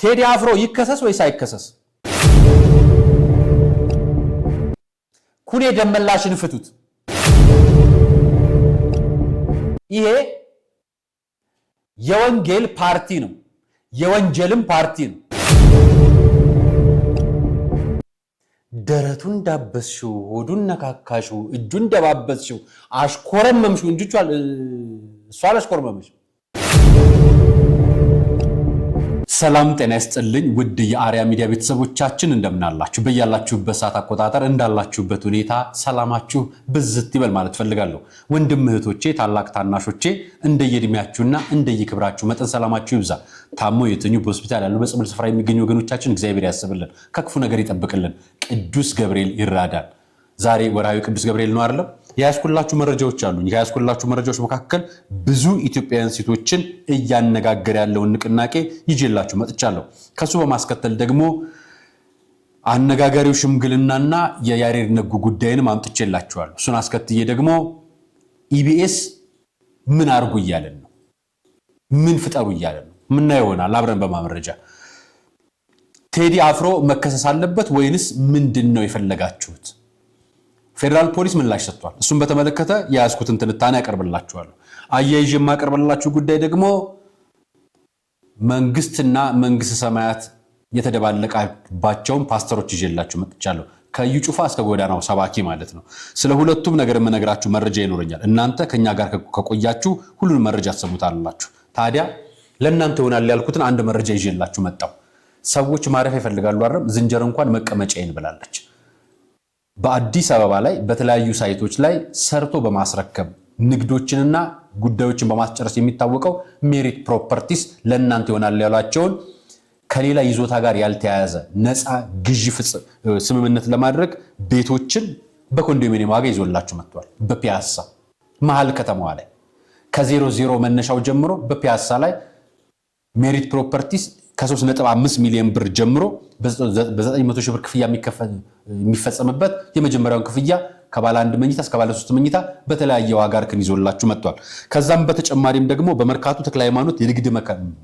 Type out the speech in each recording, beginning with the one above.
ቴዲ አፍሮ ይከሰስ ወይስ አይከሰስ? ኩኔ ደመላሽን ፍቱት። ይሄ የወንጌል ፓርቲ ነው፣ የወንጀልም ፓርቲ ነው። ደረቱን ዳበስሽው፣ ሆዱን ነካካሽው፣ እጁን ደባበስሽው፣ አሽኮረመምሽው እንጂ እሷ አላሽኮረመምሽው። ሰላም ጤና ይስጥልኝ ውድ የአርያ ሚዲያ ቤተሰቦቻችን እንደምናላችሁ በያላችሁበት ሰዓት አቆጣጠር እንዳላችሁበት ሁኔታ ሰላማችሁ ብዝት ይበል ማለት ፈልጋለሁ። ወንድም እህቶቼ፣ ታላቅ ታናሾቼ እንደየእድሜያችሁና እንደየክብራችሁ መጠን ሰላማችሁ ይብዛ። ታሞ የተኙ በሆስፒታል ያሉ በጸበል ስፍራ የሚገኙ ወገኖቻችን እግዚአብሔር ያስብልን፣ ከክፉ ነገር ይጠብቅልን፣ ቅዱስ ገብርኤል ይራዳል። ዛሬ ወርሃዊ ቅዱስ ገብርኤል ነው አይደለም? ያስኩላችሁ መረጃዎች አሉኝ። ያስኩላችሁ መረጃዎች መካከል ብዙ ኢትዮጵያውያን ሴቶችን እያነጋገረ ያለውን ንቅናቄ ይዤላችሁ መጥቻለሁ። ከሱ በማስከተል ደግሞ አነጋጋሪው ሽምግልናና የያሬድ ነጉ ጉዳይንም አምጥቼላችኋለሁ። እሱን አስከትዬ ደግሞ ኢቢኤስ ምን አርጉ እያለን ነው፣ ምን ፍጠሩ እያለን ነው፣ ምን ይሆናል አብረን በማመረጃ ቴዲ አፍሮ መከሰስ አለበት ወይንስ ምንድነው የፈለጋችሁት? ፌደራል ፖሊስ ምላሽ ሰጥቷል። እሱን በተመለከተ ያስኩትን ትንታኔ ያቀርብላችኋለሁ። አያይዤ የማቀርብላችሁ ጉዳይ ደግሞ መንግስትና መንግስት ሰማያት የተደባለቀባቸውን ፓስተሮች ይዤላችሁ መጥቻለሁ። ከዩ ጩፋ እስከ ጎዳናው ሰባኪ ማለት ነው። ስለ ሁለቱም ነገር የምነግራችሁ መረጃ ይኖረኛል። እናንተ ከኛ ጋር ከቆያችሁ ሁሉንም መረጃ ትሰሙታላችሁ። ታዲያ ለእናንተ ይሆናል ያልኩትን አንድ መረጃ ይዤላችሁ መጣሁ። ሰዎች ማረፊያ ይፈልጋሉ አይደል? ዝንጀሮ እንኳን መቀመጫዬን ብላለች። በአዲስ አበባ ላይ በተለያዩ ሳይቶች ላይ ሰርቶ በማስረከብ ንግዶችንና ጉዳዮችን በማስጨረስ የሚታወቀው ሜሪት ፕሮፐርቲስ ለእናንተ ይሆናል ያሏቸውን ከሌላ ይዞታ ጋር ያልተያያዘ ነፃ ግዢ ስምምነት ለማድረግ ቤቶችን በኮንዶሚኒየም ዋጋ ይዞላችሁ መጥቷል። በፒያሳ መሀል ከተማዋ ላይ ከ00 መነሻው ጀምሮ በፒያሳ ላይ ሜሪት ፕሮፐርቲስ ከ3.5 ሚሊዮን ብር ጀምሮ በ900 ሺህ ብር ክፍያ የሚፈጸምበት የመጀመሪያውን ክፍያ ከባለ 1 መኝታ እስከ ባለ 3 መኝታ በተለያየ ዋጋ እርክን ይዞላችሁ መጥቷል። ከዛም በተጨማሪም ደግሞ በመርካቶ ተክለ ሃይማኖት የንግድ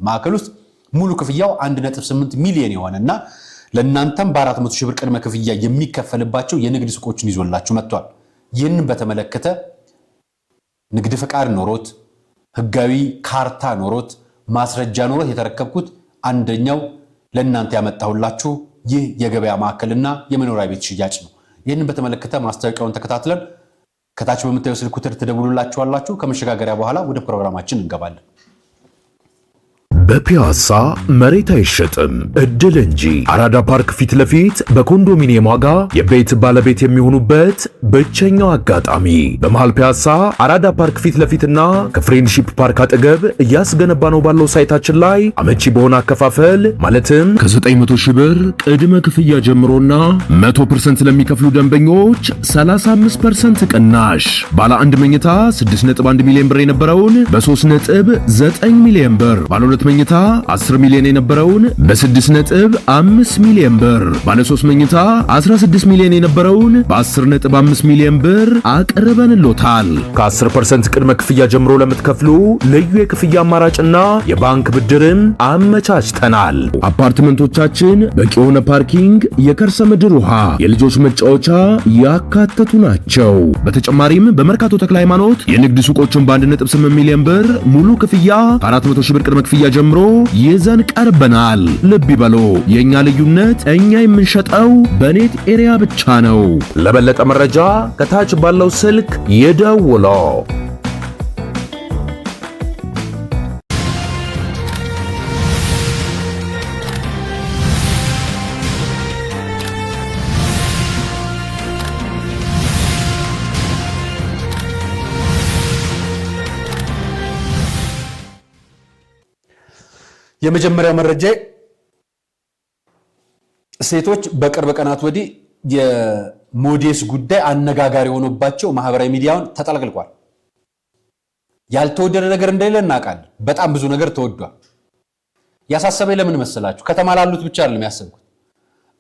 ማዕከል ውስጥ ሙሉ ክፍያው 1.8 ሚሊዮን የሆነና ለእናንተም በ400 ሺህ ብር ቅድመ ክፍያ የሚከፈልባቸው የንግድ ሱቆችን ይዞላችሁ መጥቷል። ይህንን በተመለከተ ንግድ ፈቃድ ኖሮት ህጋዊ ካርታ ኖሮት ማስረጃ ኖሮት የተረከብኩት አንደኛው ለእናንተ ያመጣሁላችሁ ይህ የገበያ ማዕከልና የመኖሪያ ቤት ሽያጭ ነው። ይህንን በተመለከተ ማስታወቂያውን ተከታትለን ከታች በምታዩት ስልክ ቁጥር ትደውሉላችኋላችሁ። ከመሸጋገሪያ በኋላ ወደ ፕሮግራማችን እንገባለን። በፒያሳ መሬት አይሸጥም እድል እንጂ አራዳ ፓርክ ፊት ለፊት በኮንዶሚኒየም ዋጋ የቤት ባለቤት የሚሆኑበት ብቸኛው አጋጣሚ በመሃል ፒያሳ አራዳ ፓርክ ፊት ለፊትና ከፍሬንድሺፕ ፓርክ አጠገብ እያስገነባ ነው ባለው ሳይታችን ላይ አመቺ በሆነ አከፋፈል ማለትም ከ900 ሺህ ብር ቅድመ ክፍያ ጀምሮና 100% ለሚከፍሉ ደንበኞች 35% ቅናሽ ባለ 1 መኝታ 6.1 ሚሊዮን ብር የነበረውን በ3.9 ሚሊዮን ብር ባለ 2 መኝታ 10 ሚሊዮን የነበረውን በ6.5 ሚሊዮን ብር ባለ 3 መኝታ 16 ሚሊዮን የነበረውን በ10.5 ሚሊዮን ብር አቅርበንሎታል። ከ10% ቅድመ ክፍያ ጀምሮ ለምትከፍሉ ልዩ የክፍያ አማራጭና የባንክ ብድርን አመቻችተናል። አፓርትመንቶቻችን በቂ የሆነ ፓርኪንግ፣ የከርሰ ምድር ውሃ፣ የልጆች መጫወቻ ያካተቱ ናቸው። በተጨማሪም በመርካቶ ተክለ ሃይማኖት የንግድ ሱቆችን በ1.8 ሚሊዮን ብር ሙሉ ክፍያ ከ400 ሺህ ብር ቅድመ ክፍያ ጀምሮ ይዘን ቀርበናል። ልብ ይበሉ፣ የኛ ልዩነት እኛ የምንሸጠው በኔት ኤሪያ ብቻ ነው። ለበለጠ መረጃ ከታች ባለው ስልክ ይደውሉ። የመጀመሪያው መረጃ ሴቶች በቅርብ ቀናት ወዲህ የሞዴስ ጉዳይ አነጋጋሪ ሆኖባቸው ማህበራዊ ሚዲያውን ተጠልቅልቋል። ያልተወደደ ነገር እንደሌለ እናውቃለን። በጣም ብዙ ነገር ተወዷል። ያሳሰበኝ ለምን መሰላችሁ? ከተማ ላሉት ብቻ አይደለም ያሰብኩት።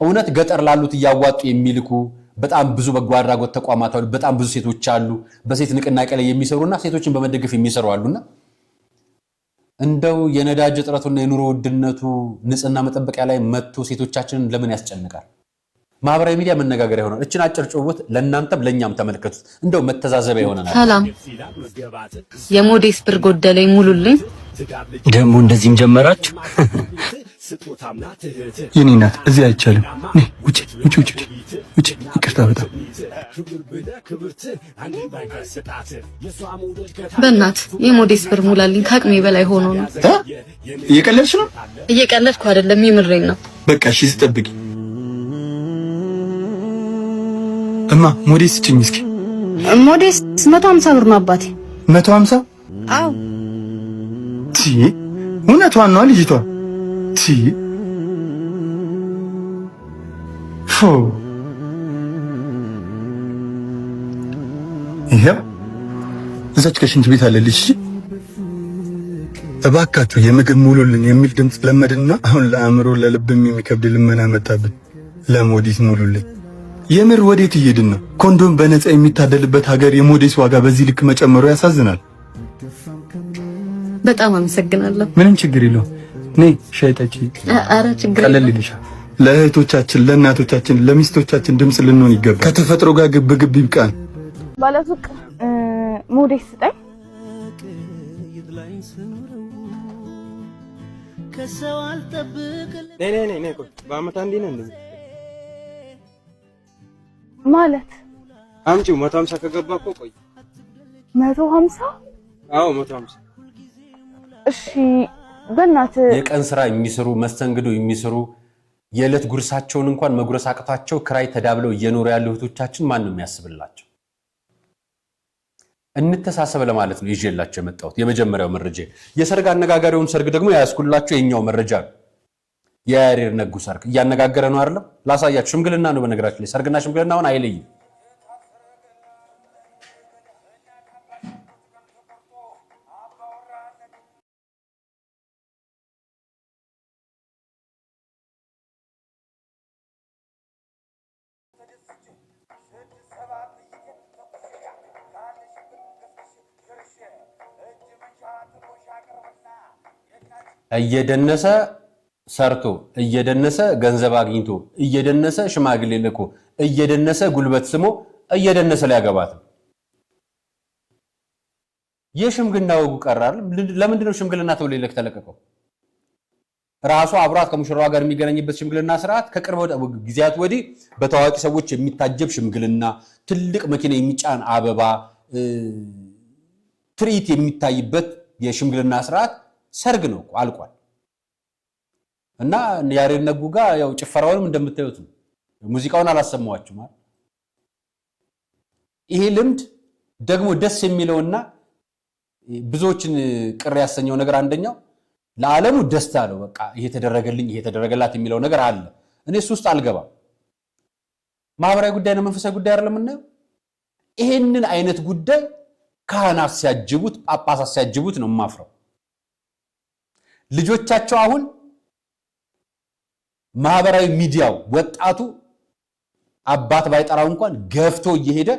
እውነት ገጠር ላሉት እያዋጡ የሚልኩ በጣም ብዙ በጎ አድራጎት ተቋማት አሉ። በጣም ብዙ ሴቶች አሉ፣ በሴት ንቅናቄ ላይ የሚሰሩና ሴቶችን በመደገፍ የሚሰሩ አሉና እንደው የነዳጅ እጥረቱና የኑሮ ውድነቱ ንጽህና መጠበቂያ ላይ መጥቶ ሴቶቻችንን ለምን ያስጨንቃል? ማህበራዊ ሚዲያ መነጋገሪያ ይሆናል። እችን አጭር ጭውውት ለእናንተም ለእኛም ተመልከቱት። እንደው መተዛዘቢያ ይሆናል። ሰላም፣ የሞዴስ ብር ጎደለኝ ሙሉልኝ። ደግሞ እንደዚህም ጀመራችሁ? የኔ እናት እዚህ አይቻልም። ውጪ ውጪ ውጪ ውጪ። ይቅርታ በጣም በእናት የሞዴስ ብር ሙላልኝ። ከአቅሜ በላይ ሆኖ ነው። እየቀለድሽ ነው? እየቀለድኩ አይደለም፣ የምሬን ነው። በቃ እሺ፣ ስጠብቂ። እማ ሞዴስ ስጭኝ እስኪ። ሞዴስ 150 ብር ነው አባቴ። 150? አዎ። እውነቷን ነው ልጅቷ። ይሄው እዛች ከሽንት ቤት አለልሽ። እባካችሁ የምግብ ሙሉልን የሚል ድምፅ ለመድና አሁን ለአእምሮ ለልብም የሚከብድ ልመና መጣብን። ለሞዴስ ሙሉልን። የምር ወዴት እየሄድን ነው? ኮንዶም በነፃ የሚታደልበት ሀገር የሞዴስ ዋጋ በዚህ ልክ መጨመሩ ያሳዝናል። በጣም አመሰግናለሁ። ምንም ችግር የለውም። ነይ ሻይ ጠጪ። ኧረ ችግር ቀለል ይልሻል። ለእህቶቻችን፣ ለእናቶቻችን፣ ለሚስቶቻችን ድምፅ ልንሆን ይገባል። ከተፈጥሮ ጋር ግብ ግብ ይብቃን። ባለሱቅ ሞዴስ ስጠኝ። ነይ ቆይ፣ በአመት አንዴ ነው እንደዚህ ማለት አምጪው። 150 ከገባ እኮ ቆይ 150? አዎ 150። እሺ በእናትህ የቀን ስራ የሚሰሩ መስተንግዶ የሚሰሩ የዕለት ጉርሳቸውን እንኳን መጉረስ አቅቷቸው ክራይ ተዳብለው እየኖሩ ያሉ እህቶቻችን ማን ነው የሚያስብላቸው? እንተሳሰብ ለማለት ነው ይዤላችሁ የመጣሁት የመጀመሪያው መረጃ። የሰርግ አነጋጋሪውን ሰርግ ደግሞ ያስኩላችሁ የኛው መረጃ ነው። የያሬድ ነጉ ሰርግ እያነጋገረ ነው አይደለም? ላሳያችሁ። ሽምግልና ነው በነገራችን ላይ ሰርግና ሽምግልናውን አይለይም። እየደነሰ ሰርቶ እየደነሰ ገንዘብ አግኝቶ እየደነሰ ሽማግሌ ልኮ እየደነሰ ጉልበት ስሞ እየደነሰ ሊያገባት ነው። የሽምግልና ወጉ ቀራል። ለምንድን ነው ሽምግልና ተብሎ ይለክ ተለቀቀው? ራሱ አብራት ከሙሽራዋ ጋር የሚገናኝበት ሽምግልና ስርዓት ከቅርብ ጊዜያት ወዲህ በታዋቂ ሰዎች የሚታጀብ ሽምግልና፣ ትልቅ መኪና የሚጫን አበባ ትርኢት የሚታይበት የሽምግልና ስርዓት ሰርግ ነው አልቋል። እና ያሬድ ነጉ ጋር ያው ጭፈራውንም እንደምታዩት ነው። ሙዚቃውን አላሰማዋችሁም አይደል? ይሄ ልምድ ደግሞ ደስ የሚለውና ብዙዎችን ቅር ያሰኘው ነገር አንደኛው ለዓለሙ ደስታ ነው። በቃ ይሄ ተደረገልኝ ይሄ ተደረገላት የሚለው ነገር አለ። እኔ እሱ ውስጥ አልገባም። ማህበራዊ ጉዳይ ነው፣ መንፈሳዊ ጉዳይ አይደለም። እናየው ይሄንን አይነት ጉዳይ ካህናት ሲያጅቡት፣ ጳጳሳት ሲያጅቡት ነው የማፍረው። ልጆቻቸው አሁን ማህበራዊ ሚዲያው ወጣቱ አባት ባይጠራው እንኳን ገፍቶ እየሄደ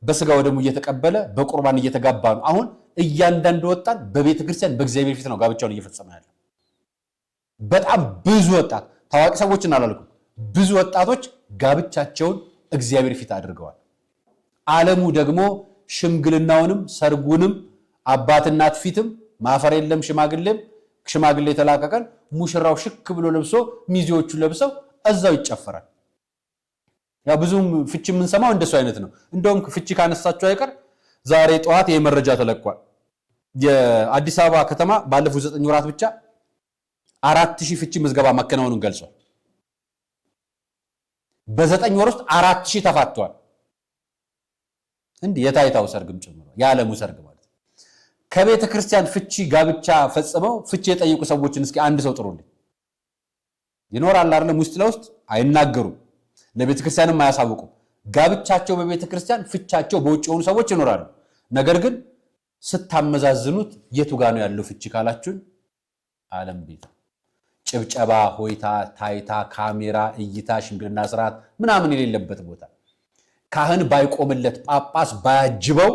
በስጋ ወደሙ እየተቀበለ በቁርባን እየተጋባ ነው። አሁን እያንዳንዱ ወጣት በቤተ ክርስቲያን በእግዚአብሔር ፊት ነው ጋብቻውን እየፈጸመ ያለው። በጣም ብዙ ወጣት ታዋቂ ሰዎችን አላልኩም፣ ብዙ ወጣቶች ጋብቻቸውን እግዚአብሔር ፊት አድርገዋል። ዓለሙ ደግሞ ሽምግልናውንም ሰርጉንም አባት እናት ፊትም ማፈር የለም ሽማግሌ የተላቀቀን ሙሽራው ሽክ ብሎ ለብሶ ሚዜዎቹ ለብሰው እዛው ይጨፈራል። ያው ብዙም ፍቺ የምንሰማው እንደሱ አይነት ነው። እንደውም ፍቺ ካነሳቸው አይቀር ዛሬ ጠዋት ይሄ መረጃ ተለቋል። የአዲስ አበባ ከተማ ባለፉት 9 ወራት ብቻ 4000 ፍቺ ምዝገባ ማከናወኑን ገልጿል። በ9 ወር ውስጥ 4000 ተፋቷል። እንዲህ የታይታው ሰርግም ጨምሮ የዓለሙ ሰርግ ማለት ከቤተ ክርስቲያን ፍቺ ጋብቻ ፈጽመው ፍቺ የጠየቁ ሰዎችን እስኪ አንድ ሰው ጥሩልኝ። ይኖራል አይደለም? ውስጥ ለውስጥ አይናገሩም፣ ለቤተ ክርስቲያንም አያሳውቁም። ጋብቻቸው በቤተ ክርስቲያን ፍቻቸው በውጭ የሆኑ ሰዎች ይኖራሉ። ነገር ግን ስታመዛዝኑት የቱ ጋር ነው ያለው ፍቺ ካላችሁን ዓለም ቤት ጭብጨባ፣ ሆይታ፣ ታይታ፣ ካሜራ፣ እይታ፣ ሽምግልና ስርዓት ምናምን የሌለበት ቦታ ካህን ባይቆምለት ጳጳስ ባያጅበው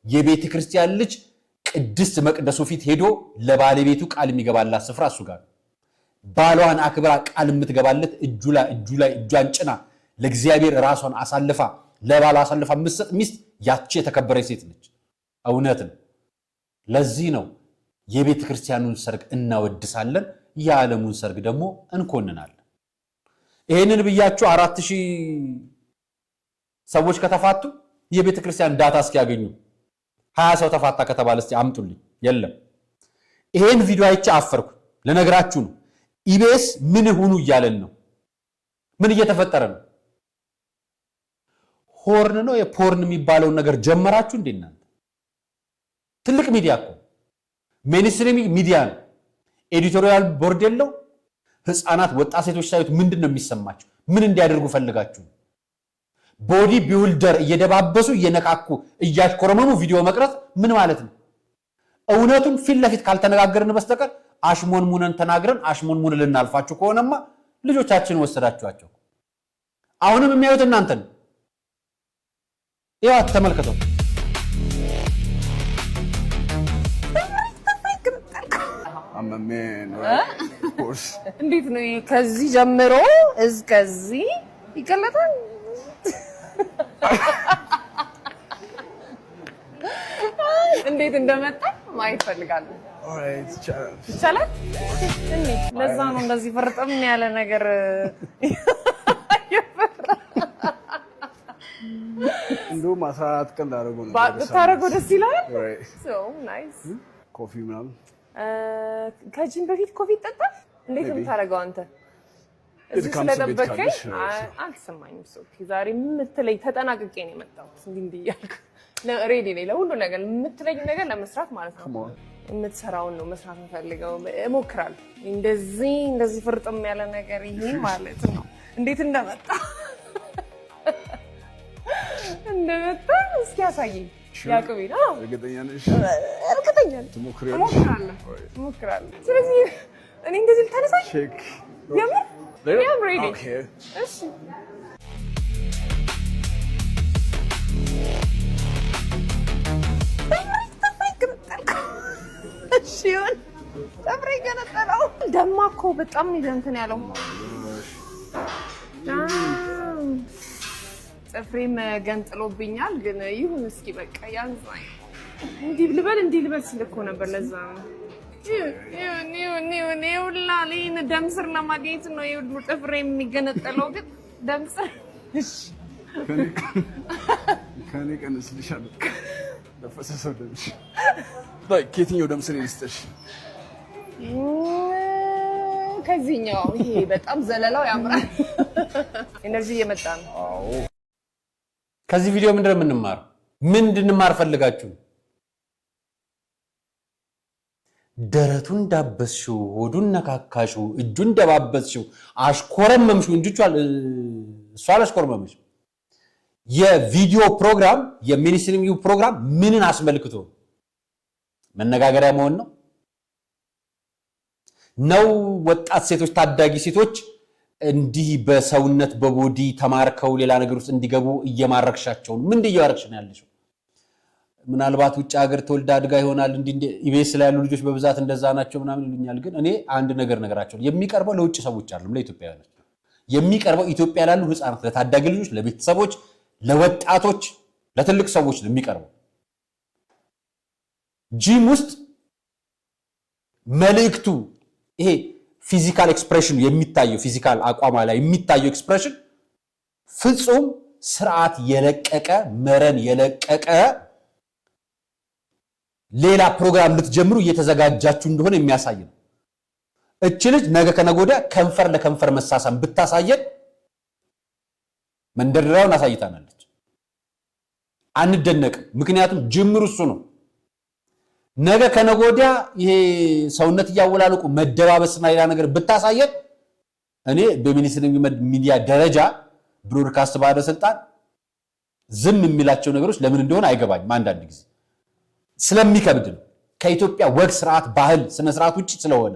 የቤተ ክርስቲያን ልጅ ቅድስት መቅደሱ ፊት ሄዶ ለባለቤቱ ቃል የሚገባላት ስፍራ እሱ ጋር ባሏን አክብራ ቃል የምትገባለት እጁ ላይ እጇን ጭና ለእግዚአብሔር ራሷን አሳልፋ ለባሏ አሳልፋ የምትሰጥ ሚስት ያቺ የተከበረች ሴት ነች። እውነት ነው። ለዚህ ነው የቤተ ክርስቲያኑን ሰርግ እናወድሳለን፣ የዓለሙን ሰርግ ደግሞ እንኮንናለን። ይሄንን ብያችሁ 4000 ሰዎች ከተፋቱ የቤተ ክርስቲያን ዳታ እስኪያገኙ 20 ሰው ተፋታ ከተባለ እስቲ አምጡልኝ። የለም። ይሄን ቪዲዮ አይቼ አፈርኩ። ለነገራችሁ ነው። ኢቢኤስ ምን ሆኑ እያለን ነው? ምን እየተፈጠረ ነው? ሆርን ነው የፖርን የሚባለውን ነገር ጀመራችሁ እንዴ እናንተ? ትልቅ ሚዲያ እኮ ሜንስትሪም ሚዲያ ነው። ኤዲቶሪያል ቦርድ የለው። ህፃናት ወጣት ሴቶች ሳይት ምንድነው የሚሰማቸው? ምን እንዲያደርጉ ፈልጋችሁ? ቦዲ ቢውልደር እየደባበሱ እየነካኩ እያሽኮረመሙ ቪዲዮ መቅረጽ ምን ማለት ነው? እውነቱን ፊት ለፊት ካልተነጋገርን በስተቀር አሽሞንሙነን ተናግረን አሽሞንሙነን ልናልፋችሁ ከሆነማ ልጆቻችን ወሰዳችኋቸው። አሁንም የሚያዩት እናንተን ያው ተመልከተው። እንዴት ነው ከዚህ ጀምሮ እስከዚህ ይገለጣል? እንዴት እንደመጣ ማየት ፈልጋለሁ። ይቻላል። ለዛ ነው እንደዚህ ፈርጠም ያለ ነገር እንደውም 14 ቀን ላደረገው ነው ባታረገው ደስ ይላል። ሶ ናይስ። ኮፊ ምናምን ከጂም በፊት ኮፊ ጠጣህ? እንዴት ነው የምታደርገው አንተ? እዚህ ስለጠበቀኝ አልሰማኝም። ኦኬ ዛሬ የምትለኝ ተጠናቅቄ ነው የመጣሁት። እንዲህ እያልኩ ሬዲ ነኝ ለሁሉ ነገር፣ የምትለኝ ነገር ለመስራት ማለት ነው። የምትሰራውን ነው መስራት የምፈልገው። እሞክራለሁ። እንደዚህ ፍርጥም ያለ ነገር ይሄ ማለት ነው። እንዴት እንደመጣ እስኪ ያሳየኝ። ያቅቤ ነው። እርግጠኛ ነሽ? እርግጠኛ ነኝ። እሞክራለሁ። ስለዚህ እኔ እንደዚህ ልታነሳኝ የምር ሬዲ? እሺ እሺውን ጥፍሬ ገነጠለው። ደማኮ በጣም ነው እንትን ያለው። ጥፍሬም ገንጥሎብኛል፣ ግን ይሁን እስኪ በቃ ያንሳኝ። እንዲህ ልበል ሲል እኮ ነበር። ለዛ ነው ይኸውልህ ደም ስር ለማግኘት ነው ይኸውልህ ጥፍሬ የሚገነጠለው። ግን ደም ስር ከኔ ቀንስልሻለሁ። ለፈሰሰው ደምሽ ከየትኛው ደም ስር ይስጥሽ? ከዚህኛው። ይሄ በጣም ዘለላው ያምራል። ኤነርጂ እየመጣ ነው። አዎ። ከዚህ ቪዲዮ ምንድነው የምንማር? ምን እንድንማር ፈልጋችሁ? ደረቱን ዳበስሽው፣ ሆዱን ነካካሽው፣ እጁን ደባበስሽው፣ አሽኮረመምሽው እንጂ እሷ አላሽኮረመምሽም። የቪዲዮ ፕሮግራም የሚኒስትሪው ፕሮግራም ምንን አስመልክቶ መነጋገሪያ መሆን ነው? ወጣት ሴቶች ታዳጊ ሴቶች እንዲህ በሰውነት በቦዲ ተማርከው ሌላ ነገር ውስጥ እንዲገቡ እየማረክሻቸው ምን እያረክሽ ነው ያለሽው? ምናልባት ውጭ ሀገር ተወልዳ አድጋ ይሆናል። ኢቢኤስ ላይ ያሉ ልጆች በብዛት እንደዛ ናቸው ምናምን ይሉኛል። ግን እኔ አንድ ነገር ነገራቸው የሚቀርበው ለውጭ ሰዎች አይደለም፣ ለኢትዮጵያውያኖች የሚቀርበው ኢትዮጵያ ላሉ ህፃናት፣ ለታዳጊ ልጆች፣ ለቤተሰቦች፣ ለወጣቶች፣ ለትልቅ ሰዎች ነው የሚቀርበው። ጂም ውስጥ መልእክቱ ይሄ ፊዚካል ኤክስፕሬሽን የሚታየው ፊዚካል አቋማ ላይ የሚታየው ኤክስፕሬሽን ፍጹም ስርዓት የለቀቀ መረን የለቀቀ ሌላ ፕሮግራም ልትጀምሩ እየተዘጋጃችሁ እንደሆነ የሚያሳይ ነው። እቺ ልጅ ነገ ከነገ ወዲያ ከንፈር ለከንፈር መሳሳም ብታሳየን መንደርደሪያውን አሳይታናለች። አንደነቅም፣ ምክንያቱም ጅምሩ እሱ ነው። ነገ ከነገ ወዲያ ይሄ ሰውነት እያወላለቁ መደባበስና ሌላ ነገር ብታሳየን እኔ በሚኒስትሪ ሚዲያ ደረጃ ብሮድካስት ባለስልጣን ዝም የሚላቸው ነገሮች ለምን እንደሆነ አይገባኝም። አንዳንድ ጊዜ ስለሚከብድ ነው። ከኢትዮጵያ ወግ ስርዓት፣ ባህል፣ ስነ ስርዓት ውጪ ስለሆነ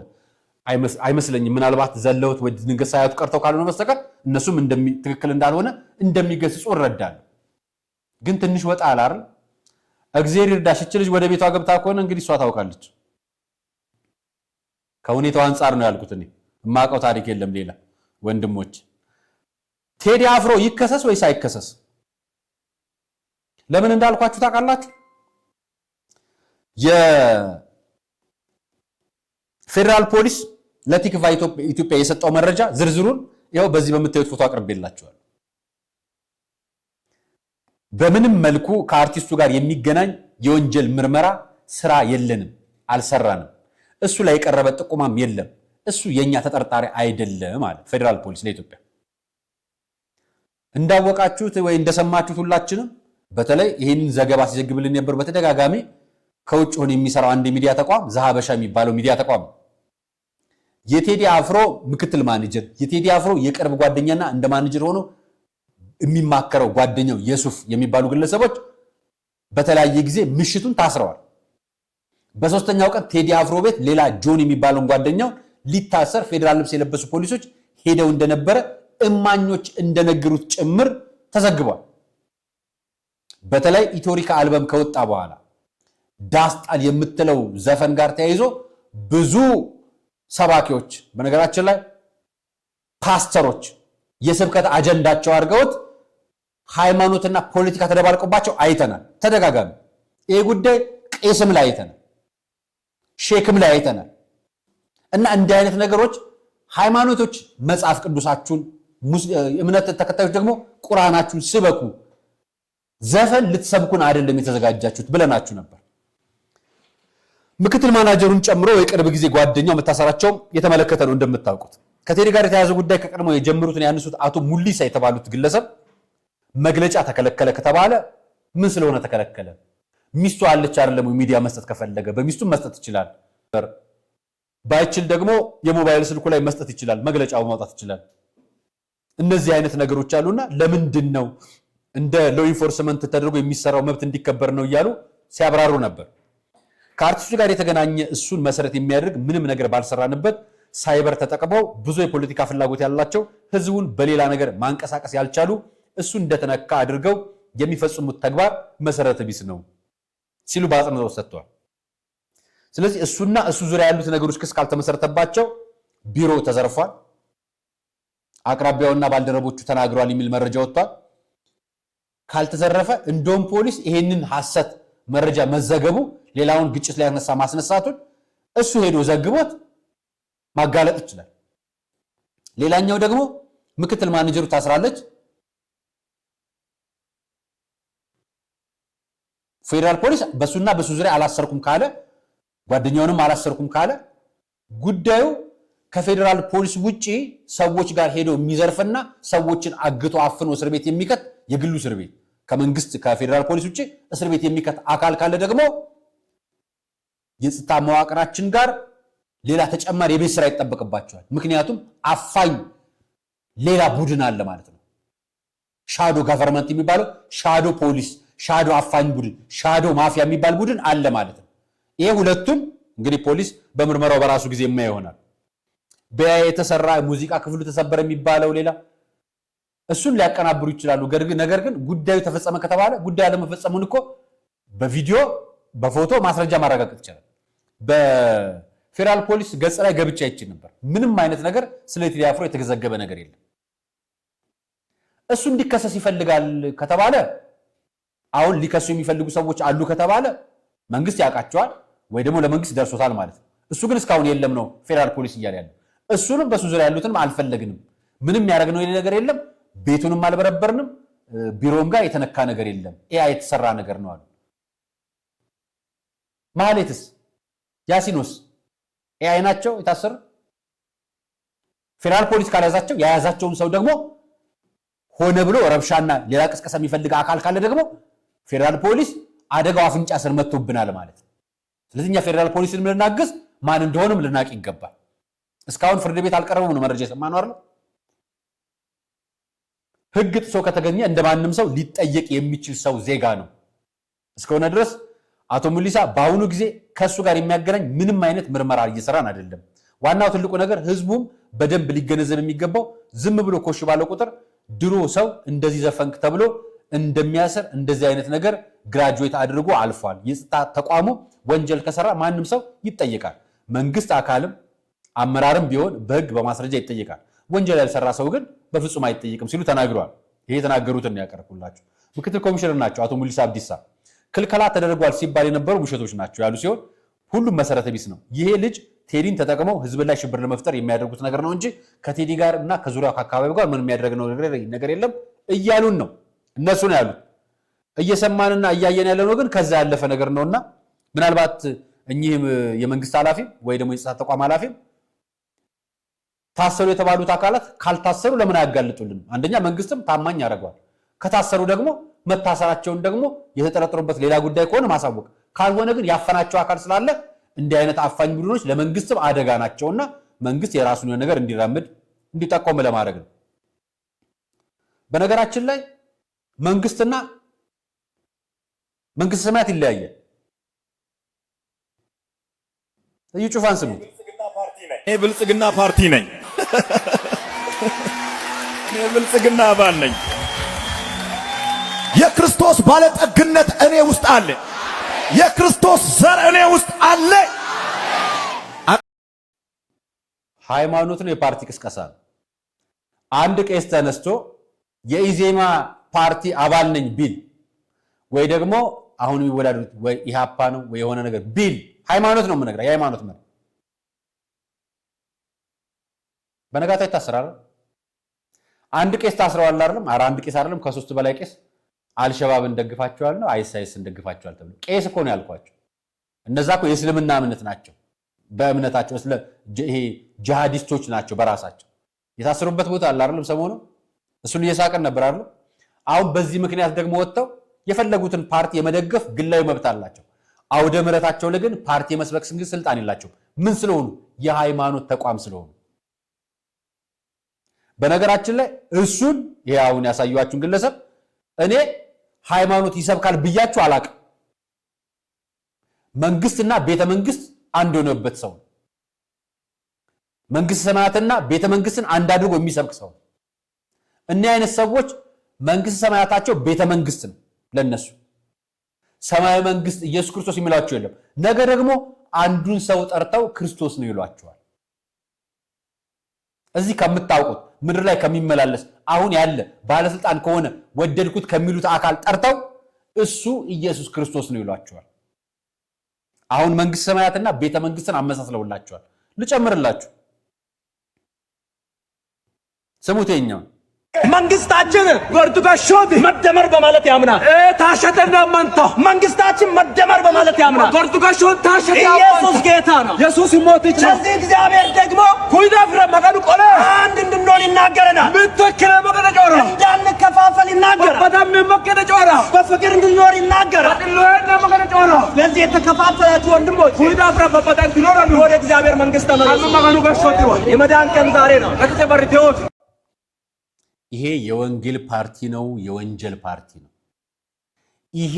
አይመስለኝም። ምናልባት ዘለውት ወይ ድንገት ሳያቱ ቀርተው ካልሆነ በስተቀር እነሱም ትክክል እንዳልሆነ እንደሚገስጹ እረዳለሁ። ግን ትንሽ ወጣ አላር እግዚአብሔር ይርዳሽ። እች ልጅ ወደ ቤቷ ገብታ ከሆነ እንግዲህ እሷ ታውቃለች። ከሁኔታው አንጻር ነው ያልኩት እኔ የማውቀው ታሪክ የለም ሌላ። ወንድሞች ቴዲ አፍሮ ይከሰስ ወይስ አይከሰስ? ለምን እንዳልኳችሁ ታውቃላችሁ? የፌደራል ፖሊስ ለቲክቫ ኢትዮጵያ የሰጠው መረጃ ዝርዝሩን ይኸው በዚህ በምታዩት ፎቶ አቅርቤላችኋል። በምንም መልኩ ከአርቲስቱ ጋር የሚገናኝ የወንጀል ምርመራ ስራ የለንም፣ አልሰራንም። እሱ ላይ የቀረበ ጥቁማም የለም። እሱ የኛ ተጠርጣሪ አይደለም ማለት ፌደራል ፖሊስ ለኢትዮጵያ። እንዳወቃችሁት ወይ እንደሰማችሁት ሁላችንም በተለይ ይህንን ዘገባ ሲዘግብልን ነበር በተደጋጋሚ ከውጭ ሆኖ የሚሰራው አንድ ሚዲያ ተቋም ዘሃበሻ የሚባለው ሚዲያ ተቋም የቴዲ አፍሮ ምክትል ማኔጀር፣ የቴዲ አፍሮ የቅርብ ጓደኛና እንደ ማኔጀር ሆኖ የሚማከረው ጓደኛው የሱፍ የሚባሉ ግለሰቦች በተለያየ ጊዜ ምሽቱን ታስረዋል። በሶስተኛው ቀን ቴዲ አፍሮ ቤት ሌላ ጆን የሚባለው ጓደኛው ሊታሰር ፌደራል ልብስ የለበሱ ፖሊሶች ሄደው እንደነበረ እማኞች እንደነገሩት ጭምር ተዘግቧል። በተለይ ኢትዮሪካ አልበም ከወጣ በኋላ ዳስጣል የምትለው ዘፈን ጋር ተያይዞ ብዙ ሰባኪዎች በነገራችን ላይ ፓስተሮች የስብከት አጀንዳቸው አድርገውት ሃይማኖትና ፖለቲካ ተደባልቆባቸው አይተናል። ተደጋጋሚ ይሄ ጉዳይ ቄስም ላይ አይተናል፣ ሼክም ላይ አይተናል። እና እንዲህ አይነት ነገሮች ሃይማኖቶች መጽሐፍ ቅዱሳችሁን፣ እምነት ተከታዮች ደግሞ ቁርአናችሁን ስበኩ፣ ዘፈን ልትሰብኩን አይደለም የተዘጋጃችሁት ብለናችሁ ነበር። ምክትል ማናጀሩን ጨምሮ የቅርብ ጊዜ ጓደኛው መታሰራቸው የተመለከተ ነው። እንደምታውቁት ከቴዲ ጋር የተያዘ ጉዳይ ከቀድሞ የጀመሩትን ያነሱት አቶ ሙሊሳ የተባሉት ግለሰብ መግለጫ ተከለከለ ከተባለ ምን ስለሆነ ተከለከለ? ሚስቱ አለች አይደለም? ሚዲያ መስጠት ከፈለገ በሚስቱ መስጠት ይችላል። ባይችል ደግሞ የሞባይል ስልኩ ላይ መስጠት ይችላል፣ መግለጫው ማውጣት ይችላል። እነዚህ አይነት ነገሮች አሉና ለምንድን ነው እንደ ሎ ኢንፎርስመንት ተደርጎ የሚሰራው መብት እንዲከበር ነው እያሉ ሲያብራሩ ነበር። ከአርቲስቱ ጋር የተገናኘ እሱን መሰረት የሚያደርግ ምንም ነገር ባልሰራንበት ሳይበር ተጠቅመው ብዙ የፖለቲካ ፍላጎት ያላቸው ህዝቡን በሌላ ነገር ማንቀሳቀስ ያልቻሉ እሱ እንደተነካ አድርገው የሚፈጽሙት ተግባር መሰረተ ቢስ ነው ሲሉ በአጽንኦት ሰጥተዋል። ስለዚህ እሱና እሱ ዙሪያ ያሉት ነገሮች ክስ ካልተመሰረተባቸው ቢሮ ተዘርፏል፣ አቅራቢያውና ባልደረቦቹ ተናግረዋል የሚል መረጃ ወጥቷል። ካልተዘረፈ እንደውም ፖሊስ ይሄንን ሐሰት መረጃ መዘገቡ ሌላውን ግጭት ላይ ያነሳ ማስነሳቱን እሱ ሄዶ ዘግቦት ማጋለጥ ይችላል። ሌላኛው ደግሞ ምክትል ማኔጀሩ ታስራለች። ፌደራል ፖሊስ በሱና በሱ ዙሪያ አላሰርኩም ካለ ጓደኛውንም አላሰርኩም ካለ ጉዳዩ ከፌደራል ፖሊስ ውጪ ሰዎች ጋር ሄዶ የሚዘርፍና ሰዎችን አግቶ አፍኖ እስር ቤት የሚከት የግሉ እስር ቤት ከመንግስት ከፌደራል ፖሊስ ውጪ እስር ቤት የሚከት አካል ካለ ደግሞ የጸጥታ መዋቅራችን ጋር ሌላ ተጨማሪ የቤት ስራ ይጠበቅባቸዋል። ምክንያቱም አፋኝ ሌላ ቡድን አለ ማለት ነው። ሻዶ ገቨርንመንት የሚባለው ሻዶ ፖሊስ፣ ሻዶ አፋኝ ቡድን፣ ሻዶ ማፊያ የሚባል ቡድን አለ ማለት ነው። ይሄ ሁለቱም እንግዲህ ፖሊስ በምርመራው በራሱ ጊዜ የማየው ይሆናል። በየተሰራ ሙዚቃ ክፍሉ ተሰበረ የሚባለው ሌላ እሱን ሊያቀናብሩ ይችላሉ። ነገር ግን ጉዳዩ ተፈጸመ ከተባለ ጉዳዩ አለመፈጸሙን እኮ በቪዲዮ በፎቶ ማስረጃ ማረጋገጥ ይችላል። በፌደራል ፖሊስ ገጽ ላይ ገብቻ ይችል ነበር። ምንም አይነት ነገር ስለ ቴዲ አፍሮ የተዘገበ ነገር የለም። እሱ እንዲከሰስ ይፈልጋል ከተባለ አሁን ሊከሱ የሚፈልጉ ሰዎች አሉ ከተባለ መንግስት ያውቃቸዋል ወይ ደግሞ ለመንግስት ደርሶታል ማለት ነው። እሱ ግን እስካሁን የለም ነው ፌደራል ፖሊስ እያለ ያለው። እሱንም በሱ ዙሪያ ያሉትንም አልፈለግንም፣ ምንም ያደረግነው ነገር የለም፣ ቤቱንም አልበረበርንም፣ ቢሮም ጋር የተነካ ነገር የለም፣ ያ የተሰራ ነገር ነው አሉ። ማህሌትስ ያሲኖስ ኤአይ ናቸው የታሰሩ። ፌደራል ፖሊስ ካልያዛቸው የያዛቸውን ሰው ደግሞ ሆነ ብሎ ረብሻና ሌላ ቅስቀሳ የሚፈልግ አካል ካለ ደግሞ ፌደራል ፖሊስ አደጋው አፍንጫ ስር መጥቶብናል ማለት ነው። ስለዚህ እኛ ፌደራል ፖሊስን ልናግዝ ማን እንደሆነም ልናቅ ይገባል። እስካሁን ፍርድ ቤት አልቀረበም ነው መረጃ የሰማነው አይደል? ህግ ጥሶ ከተገኘ እንደማንም ሰው ሊጠየቅ የሚችል ሰው ዜጋ ነው እስከሆነ ድረስ አቶ ሙሊሳ በአሁኑ ጊዜ ከሱ ጋር የሚያገናኝ ምንም አይነት ምርመራ እየሰራን አይደለም። ዋናው ትልቁ ነገር ህዝቡም በደንብ ሊገነዘብ የሚገባው ዝም ብሎ ኮሽ ባለው ቁጥር ድሮ ሰው እንደዚህ ዘፈንክ ተብሎ እንደሚያስር እንደዚህ አይነት ነገር ግራጁዌት አድርጎ አልፏል። የጸጥታ ተቋሙ ወንጀል ከሰራ ማንም ሰው ይጠየቃል። መንግስት አካልም አመራርም ቢሆን በህግ በማስረጃ ይጠየቃል። ወንጀል ያልሰራ ሰው ግን በፍጹም አይጠየቅም ሲሉ ተናግረዋል። ይሄ የተናገሩትን ያቀርቡላችሁ ምክትል ኮሚሽነር ናቸው አቶ ሙሊሳ አብዲሳ። ክልከላ ተደርጓል ሲባል የነበሩ ውሸቶች ናቸው ያሉ ሲሆን ሁሉም መሰረተ ቢስ ነው። ይሄ ልጅ ቴዲን ተጠቅመው ህዝብ ላይ ሽብር ለመፍጠር የሚያደርጉት ነገር ነው እንጂ ከቴዲ ጋር እና ከዙሪያው ከአካባቢው ጋር ምን የሚያደርግ ነገር የለም እያሉን ነው እነሱ ነው ያሉት። እየሰማንና እያየን ያለነው ግን ከዛ ያለፈ ነገር ነውና ምናልባት እኚህ የመንግስት ኃላፊ ወይ ደግሞ የጸጥታ ተቋም ኃላፊ ታሰሩ የተባሉት አካላት ካልታሰሩ ለምን አያጋልጡልን? አንደኛ መንግስትም ታማኝ ያደርገዋል። ከታሰሩ ደግሞ መታሰራቸውን ደግሞ የተጠረጠሩበት ሌላ ጉዳይ ከሆነ ማሳወቅ፣ ካልሆነ ግን ያፈናቸው አካል ስላለ እንዲህ አይነት አፋኝ ቡድኖች ለመንግስትም አደጋ ናቸውና መንግስት የራሱን ነገር እንዲራምድ እንዲጠቆም ለማድረግ ነው። በነገራችን ላይ መንግስትና መንግስት ሰማያት ይለያያል። እዩ ጩፋን ስሙት። እኔ ብልጽግና ፓርቲ ነኝ። እኔ ብልጽግና አባል ነኝ። የክርስቶስ ባለጠግነት እኔ ውስጥ አለ። የክርስቶስ ዘር እኔ ውስጥ አለ። ሃይማኖት ነው የፓርቲ ቅስቀሳ ነው። አንድ ቄስ ተነስቶ የኢዜማ ፓርቲ አባል ነኝ ቢል ወይ ደግሞ አሁን የሚወዳደሩት ወይ ኢሃፓ ነው ወይ የሆነ ነገር ቢል ሃይማኖት ነው የምነግርህ። የሃይማኖት መሪ በነጋታ ይታሰራል። አንድ ቄስ ታስረዋል አይደለም? ኧረ አንድ ቄስ አይደለም ከሶስት በላይ ቄስ አልሸባብን ደግፋቸዋል ነው አይሳይስን ደግፋቸዋል ተብሎ ቄስ እኮ ነው ያልኳቸው። እነዛ እኮ የእስልምና እምነት ናቸው። በእምነታቸው ይሄ ጂሃዲስቶች ናቸው። በራሳቸው የታሰሩበት ቦታ አለ አይደለም? ሰሞኑ እሱን እየሳቀን ነበር አይደል? አሁን በዚህ ምክንያት ደግሞ ወጥተው የፈለጉትን ፓርቲ የመደገፍ ግላዊ መብት አላቸው። አውደ ምሕረታቸው ላይ ግን ፓርቲ የመስበክ ስልጣን የላቸው። ምን ስለሆኑ? የሃይማኖት ተቋም ስለሆኑ። በነገራችን ላይ እሱን ይሄውን ያሳዩአችሁን ግለሰብ እኔ ሃይማኖት ይሰብካል ብያችሁ አላቅም። መንግስትና ቤተ መንግስት አንድ ሆነበት ሰው፣ መንግስት ሰማያትና ቤተ መንግስትን አንድ አድርጎ የሚሰብክ ሰው። እነዚህ አይነት ሰዎች መንግስት ሰማያታቸው ቤተ መንግስት ነው ለነሱ። ሰማያዊ መንግስት ኢየሱስ ክርስቶስ የሚሏቸው የለም። ነገ ደግሞ አንዱን ሰው ጠርተው ክርስቶስ ነው ይሏቸዋል። እዚህ ከምታውቁት ምድር ላይ ከሚመላለስ አሁን ያለ ባለስልጣን ከሆነ ወደድኩት ከሚሉት አካል ጠርተው እሱ ኢየሱስ ክርስቶስ ነው ይሏቸዋል። አሁን መንግስት ሰማያትና ቤተ መንግስትን አመሳስለውላቸዋል። ልጨምርላችሁ፣ ስሙት። የኛው መንግስታችን ጎርዱጋሾት መደመር በማለት ያምናል። ታሸተና ማንቶ መንግስታችን መደመር በማለት ያምናል። ጎርዱጋሾት ታሸተ ኢየሱስ ጌታ ነው። ኢየሱስ ሞት ይችላል። ስለዚህ እግዚአብሔር ደግሞ ኩይዳፍረ መቀዱ ቆለ አንድ እንድንሆን ይናገረናል። ምትከለ መቀደ ጆራ እንዳንከፋፈል ይናገራል። በጣም መቀደ ጆራ በፍቅር እንድንኖር ይናገራል። ለወና መቀደ ጆራ ስለዚህ የተከፋፈላችሁ ወንድሞች ኩይዳፍረ በበጣም ትኖራሉ። ወደ እግዚአብሔር መንግስት ተመለሱ። መቀዱ ጋሾት ይወል የመዳን ቀን ዛሬ ነው። ከተበርቴዎች ይሄ የወንጌል ፓርቲ ነው፣ የወንጀል ፓርቲ ነው። ይሄ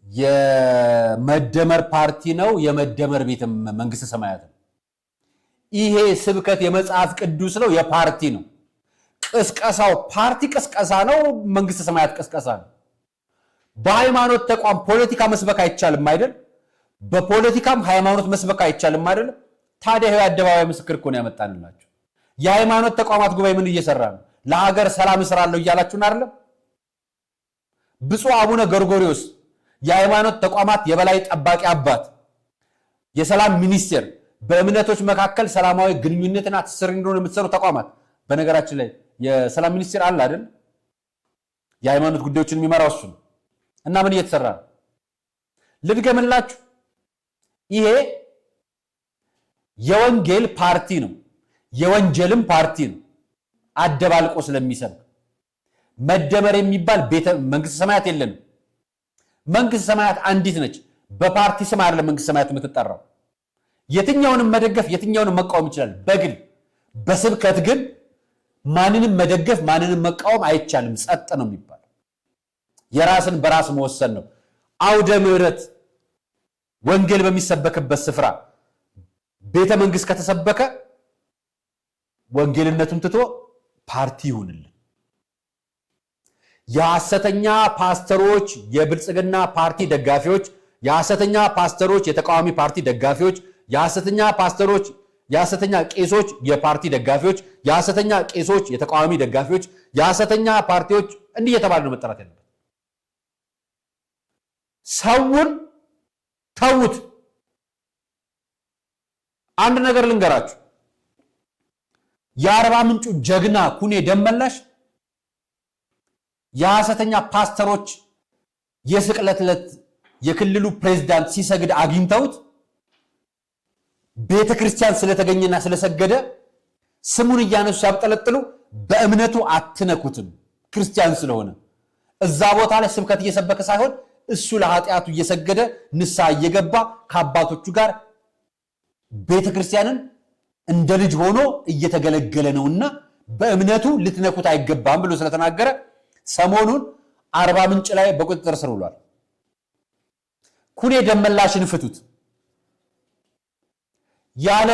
የመደመር ፓርቲ ነው፣ የመደመር ቤተ መንግስት ሰማያት ነው። ይሄ ስብከት የመጽሐፍ ቅዱስ ነው፣ የፓርቲ ነው። ቅስቀሳው ፓርቲ ቅስቀሳ ነው፣ መንግስት ሰማያት ቅስቀሳ ነው። በሃይማኖት ተቋም ፖለቲካ መስበክ አይቻልም አይደል? በፖለቲካም ሃይማኖት መስበክ አይቻልም አይደል? ታዲያ ይሄ አደባባይ ምስክር እኮ ነው ያመጣንላችሁ። የሃይማኖት ተቋማት ጉባኤ ምን እየሰራ ነው? ለሀገር ሰላም እሰራለሁ እያላችሁን አይደለም? ብፁዕ አቡነ ጎርጎሪዮስ የሃይማኖት ተቋማት የበላይ ጠባቂ አባት፣ የሰላም ሚኒስቴር፣ በእምነቶች መካከል ሰላማዊ ግንኙነትና ትስስር እንዲሆን የምትሰሩ ተቋማት። በነገራችን ላይ የሰላም ሚኒስቴር አለ አይደል? የሃይማኖት ጉዳዮችን የሚመራው እሱ ነው። እና ምን እየተሰራ ነው? ልድገምላችሁ፣ ይሄ የወንጌል ፓርቲ ነው፣ የወንጀልም ፓርቲ ነው። አደባልቆ ስለሚሰብክ መደመር የሚባል ቤተ መንግስት ሰማያት የለንም። መንግስት ሰማያት አንዲት ነች። በፓርቲ ስም አይደለም መንግስት ሰማያት የምትጠራው። የትኛውንም መደገፍ የትኛውንም መቃወም ይችላል በግል። በስብከት ግን ማንንም መደገፍ ማንንም መቃወም አይቻልም። ጸጥ ነው የሚባለው። የራስን በራስ መወሰን ነው። አውደ ምሕረት ወንጌል በሚሰበክበት ስፍራ ቤተ መንግስት ከተሰበከ ወንጌልነቱን ትቶ ፓርቲ ይሁንልን። የሐሰተኛ ፓስተሮች የብልጽግና ፓርቲ ደጋፊዎች፣ የሐሰተኛ ፓስተሮች የተቃዋሚ ፓርቲ ደጋፊዎች፣ የሐሰተኛ ፓስተሮች የሐሰተኛ ቄሶች የፓርቲ ደጋፊዎች፣ የሐሰተኛ ቄሶች የተቃዋሚ ደጋፊዎች፣ የሐሰተኛ ፓርቲዎች እንዲህ እየተባለ ነው መጠራት ያለበት። ሰውን ተውት። አንድ ነገር ልንገራችሁ። የአርባ ምንጩ ጀግና ኩኔ ደመላሽ የሐሰተኛ ፓስተሮች የስቅለት ዕለት የክልሉ ፕሬዝዳንት ሲሰግድ አግኝተውት ቤተክርስቲያን ስለተገኘና ስለሰገደ ስሙን እያነሱ ሲያብጠለጥሉ በእምነቱ አትነኩትም ክርስቲያን ስለሆነ እዛ ቦታ ላይ ስብከት እየሰበከ ሳይሆን እሱ ለኃጢአቱ እየሰገደ ንስሐ እየገባ ከአባቶቹ ጋር ቤተክርስቲያንን እንደ ልጅ ሆኖ እየተገለገለ ነውና በእምነቱ ልትነኩት አይገባም ብሎ ስለተናገረ ሰሞኑን አርባ ምንጭ ላይ በቁጥጥር ስር ውሏል። ኩኔ ደመላሽን ፍቱት። ያለ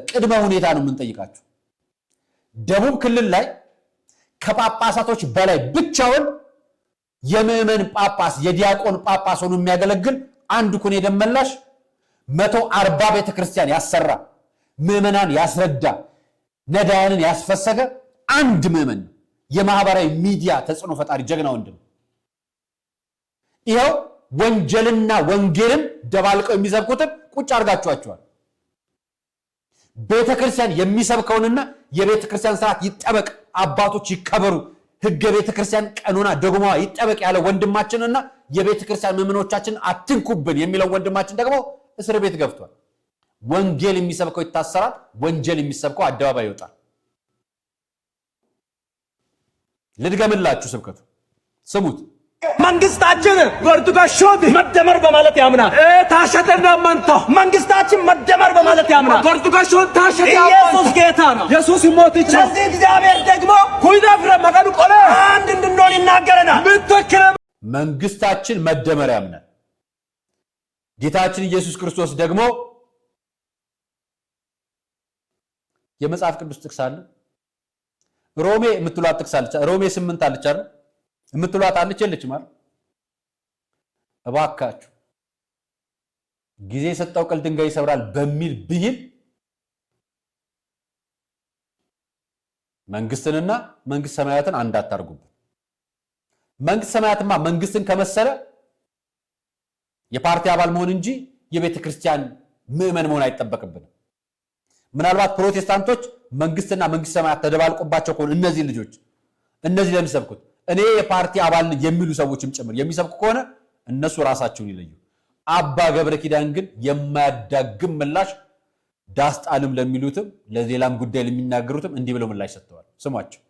ቅድመ ሁኔታ ነው የምንጠይቃችሁ። ደቡብ ክልል ላይ ከጳጳሳቶች በላይ ብቻውን የምዕመን ጳጳስ የዲያቆን ጳጳስ ሆኖ የሚያገለግል አንድ ኩኔ ደመላሽ 140 ቤተክርስቲያን ያሰራ ምዕመናን ያስረዳ ነዳያንን ያስፈሰገ አንድ ምዕመን የማህበራዊ ሚዲያ ተጽዕኖ ፈጣሪ ጀግና ወንድም። ይኸው ወንጀልና ወንጌልን ደባልቀው የሚሰብኩትን ቁጭ አድርጋችኋቸዋል። ቤተክርስቲያን የሚሰብከውንና የቤተክርስቲያን ስርዓት ይጠበቅ፣ አባቶች ይከበሩ፣ ህገ ቤተክርስቲያን ቀኖና ደግሞዋ ይጠበቅ ያለ ወንድማችንና የቤተክርስቲያን ምዕመኖቻችን አትንኩብን የሚለው ወንድማችን ደግሞ እስር ቤት ገብቷል። ወንጌል የሚሰብከው ይታሰራል፣ ወንጀል የሚሰብከው አደባባይ ይወጣል። ልድገምላችሁ ስብከቱ ስሙት። መንግስታችን በርቱካሾት መደመር በማለት ያምናል። ታሸተና መንቶ መንግስታችን መደመር በማለት ያምናል። በርቱካሾት ታሸተ ኢየሱስ ጌታ ነው። ኢየሱስ ይሞት ይችላል። ስለዚህ እግዚአብሔር ደግሞ ኩይዳፍረ መቀዱ ቆለ አንድ እንድንሆን ይናገረናል። ምትክረ መንግስታችን መደመር ያምናል። ጌታችን ኢየሱስ ክርስቶስ ደግሞ የመጽሐፍ ቅዱስ ጥቅስ አለ። ሮሜ የምትሏት ጥቅስ አለች። ሮሜ 8 አለች አይደል? የምትሏት አለች የለችም አይደል? እባካችሁ ጊዜ የሰጠው ቅል ድንጋይ ይሰብራል በሚል ብሂል መንግስትንና መንግስት ሰማያትን አንድ አታርጉብን። መንግስት ሰማያትማ መንግስትን ከመሰለ የፓርቲ አባል መሆን እንጂ የቤተ ክርስቲያን ምዕመን መሆን አይጠበቅብንም። ምናልባት ፕሮቴስታንቶች መንግስትና መንግስት ሰማያት ተደባልቆባቸው ከሆነ እነዚህ ልጆች እነዚህ ለሚሰብኩት እኔ የፓርቲ አባል የሚሉ ሰዎችም ጭምር የሚሰብኩ ከሆነ እነሱ ራሳቸውን ይለዩ። አባ ገብረ ኪዳን ግን የማያዳግም ምላሽ ዳስጣልም ለሚሉትም ለሌላም ጉዳይ ለሚናገሩትም እንዲህ ብለው ምላሽ ሰጥተዋል። ስሟቸው።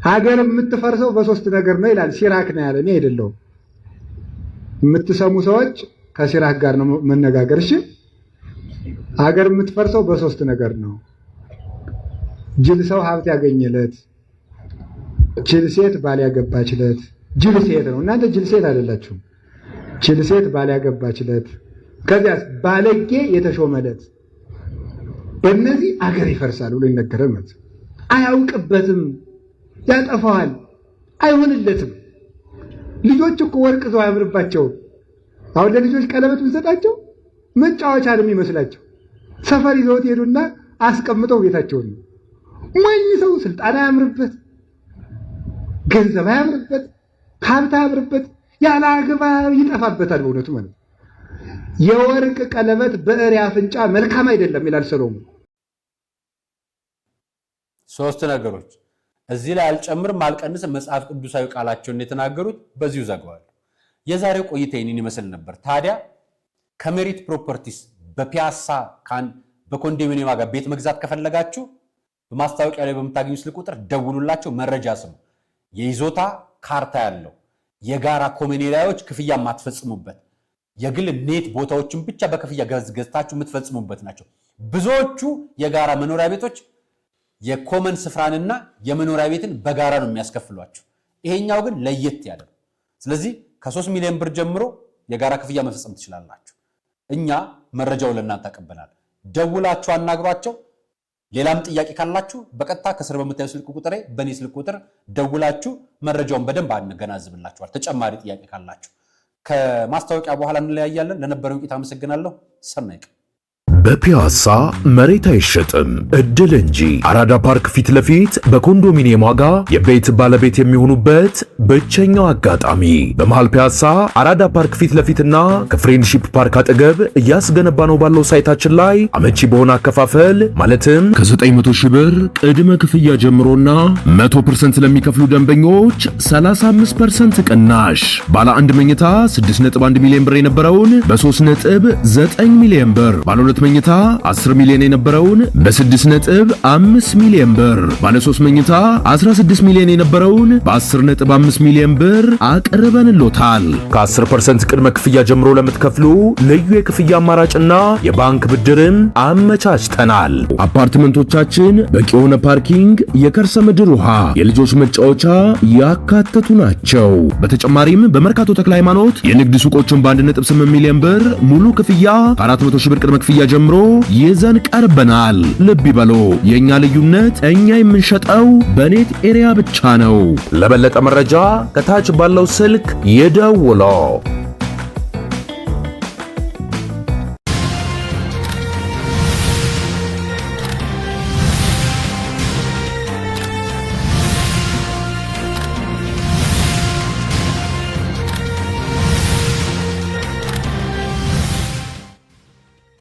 ሀገር የምትፈርሰው በሶስት ነገር ነው ይላል። ሲራክ ነው ያለ፣ እኔ አይደለሁም። የምትሰሙ ሰዎች ከሲራክ ጋር ነው መነጋገር። እሺ፣ ሀገር የምትፈርሰው በሶስት ነገር ነው። ጅል ሰው ሀብት ያገኘለት፣ ጅል ሴት ባል ያገባችለት። ጅል ሴት ነው፣ እናንተ ጅል ሴት አይደላችሁም። ጅል ሴት ባል ያገባችለት፣ ከዚያስ ባለጌ የተሾመለት። በእነዚህ አገር ይፈርሳል ብሎ ይነገራል ማለት ነው። አያውቅበትም፣ ያጠፋዋል፣ አይሆንለትም። ልጆች እኮ ወርቅ ዘው አያምርባቸውም። አሁን ለልጆች ቀለበት ብንሰጣቸው መጫወቻ ነው የሚመስላቸው። ሰፈር ይዘውት ሄዱና አስቀምጠው ቤታቸውን ነው። ሞኝ ሰው ስልጣን አያምርበት፣ ገንዘብ አያምርበት፣ ሀብት አያምርበት፣ ያለ አግባብ ይጠፋበታል። በእውነቱ ማለት የወርቅ ቀለበት በእሪያ አፍንጫ መልካም አይደለም ይላል ሰሎሞን። ሶስት ነገሮች እዚህ ላይ አልጨምርም አልቀንስም፣ መጽሐፍ ቅዱሳዊ ቃላቸውን የተናገሩት በዚሁ ዘግዋል። የዛሬው ቆይታ ይህንን ይመስል ነበር። ታዲያ ከሜሪት ፕሮፐርቲስ በፒያሳ በኮንዶሚኒየም ዋጋ ቤት መግዛት ከፈለጋችሁ በማስታወቂያ ላይ በምታገኙ ስልክ ቁጥር ደውሉላቸው፣ መረጃ ስሙ። የይዞታ ካርታ ያለው የጋራ ኮሚኒቲዎች ክፍያ የማትፈጽሙበት የግል ኔት ቦታዎችን ብቻ በክፍያ ገዝታችሁ የምትፈጽሙበት ናቸው። ብዙዎቹ የጋራ መኖሪያ ቤቶች የኮመን ስፍራንና የመኖሪያ ቤትን በጋራ ነው የሚያስከፍሏቸው። ይሄኛው ግን ለየት ያለ ነው። ስለዚህ ከ3 ሚሊዮን ብር ጀምሮ የጋራ ክፍያ መፈጸም ትችላላችሁ። እኛ መረጃው ለእናንተ አቀበናል። ደውላችሁ አናግሯቸው። ሌላም ጥያቄ ካላችሁ በቀጥታ ከስር በምታዩ ስልክ ቁጥሬ በኔ ስልክ ቁጥር ደውላችሁ መረጃውን በደንብ አንገናዝብላችኋል። ተጨማሪ ጥያቄ ካላችሁ ከማስታወቂያ በኋላ እንለያያለን። ለነበረው ቆይታ አመሰግናለሁ። ሰናይ በፒያሳ መሬት አይሸጥም እድል እንጂ አራዳ ፓርክ ፊት ለፊት በኮንዶሚኒየም ዋጋ የቤት ባለቤት የሚሆኑበት ብቸኛው አጋጣሚ በመሃል ፒያሳ አራዳ ፓርክ ፊት ለፊትና ከፍሬንድሺፕ ፓርክ አጠገብ እያስገነባ ነው ባለው ሳይታችን ላይ አመቺ በሆነ አከፋፈል ማለትም ከ900 ሺህ ብር ቅድመ ክፍያ ጀምሮና 100% ለሚከፍሉ ደንበኞች 35% ቅናሽ ባለ 1 መኝታ 6.1 ሚሊዮን ብር የነበረውን በ3.9 ሚሊዮን ብር ባለ 2 መኝታ 10 ሚሊዮን የነበረውን በ6.5 ሚሊዮን ብር ባለ 3 መኝታ 16 ሚሊዮን የነበረውን በ10.5 ሚሊዮን ብር አቅርበንሎታል። ከ10% ቅድመ ክፍያ ጀምሮ ለምትከፍሉ ልዩ የክፍያ አማራጭና የባንክ ብድርን አመቻችተናል። አፓርትመንቶቻችን በቂ የሆነ ፓርኪንግ፣ የከርሰ ምድር ውሃ፣ የልጆች መጫወቻ ያካተቱ ናቸው። በተጨማሪም በመርካቶ ተክለ ሃይማኖት የንግድ ሱቆችን በ1.8 ሚሊዮን ብር ሙሉ ክፍያ 400 ሺህ ብር ቅድመ ክፍያ ጀምሮ ይዘን ቀርበናል። ልብ ይበሉ፣ የኛ ልዩነት እኛ የምንሸጠው በኔት ኤሪያ ብቻ ነው። ለበለጠ መረጃ ከታች ባለው ስልክ ይደውሉ።